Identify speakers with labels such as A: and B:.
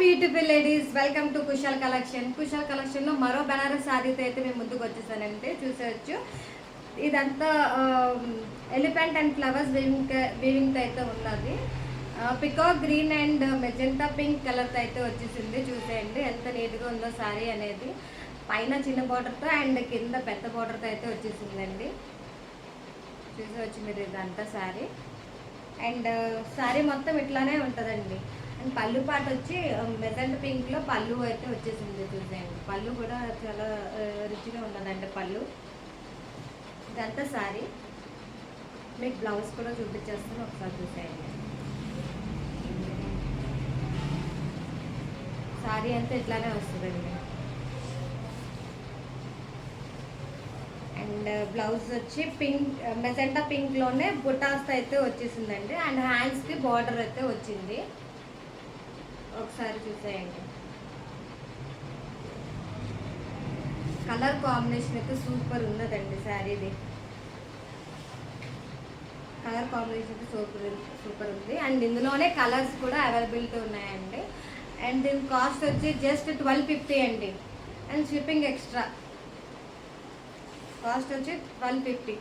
A: Beautiful ladies, welcome to Kushal collection. Kushal collection లో మరో బనారస్ శారీతో అయితే మేము ముందుకు వచ్చేసానంటే చూసేవచ్చు. ఇదంతా ఎలిఫెంట్ అండ్ ఫ్లవర్స్ వీవింగ్ అయితే ఉన్నది. Peacock green and magenta pink కలర్తో అయితే వచ్చేసింది. చూసేయండి ఎంత నీట్గా ఉందో శారీ అనేది. పైన చిన్న బార్డర్తో అండ్ కింద పెద్ద బార్డర్తో అయితే వచ్చేసిందండి. చూసేవచ్చు మీరు ఇదంతా శారీ. అండ్ శారీ మొత్తం ఇట్లానే ఉంటుందండి. అండ్ పళ్ళు పాట వచ్చి మెజెంట్ పింక్లో పళ్ళు అయితే వచ్చేసింది. చూసేయండి పళ్ళు కూడా చాలా రిచ్గా ఉన్నదండి పళ్ళు. ఇదంతా శారీ. మీకు బ్లౌజ్ కూడా చూపించేస్తాను, ఒకసారి చూసేయండి. శారీ అంతా ఇట్లానే వస్తుందండి. అండ్ బ్లౌజ్ వచ్చి పింక్ మెజెంటా పింక్లోనే బుటాస్ అయితే వచ్చేసిందండి. అండ్ హ్యాండ్స్కి బార్డర్ అయితే వచ్చింది. ఒకసారి చూసేయండి. కలర్ కాంబినేషన్ అయితే సూపర్ ఉన్నదండి శారీది. కలర్ కాంబినేషన్ అయితే సూపర్ ఉంది. అండ్ ఇందులోనే కలర్స్ కూడా అవైలబిలిటీ ఉన్నాయండి. అండ్ దీని కాస్ట్ వచ్చి జస్ట్ 1250 అండి. And shipping extra. కాస్ట్ వచ్చి 1250.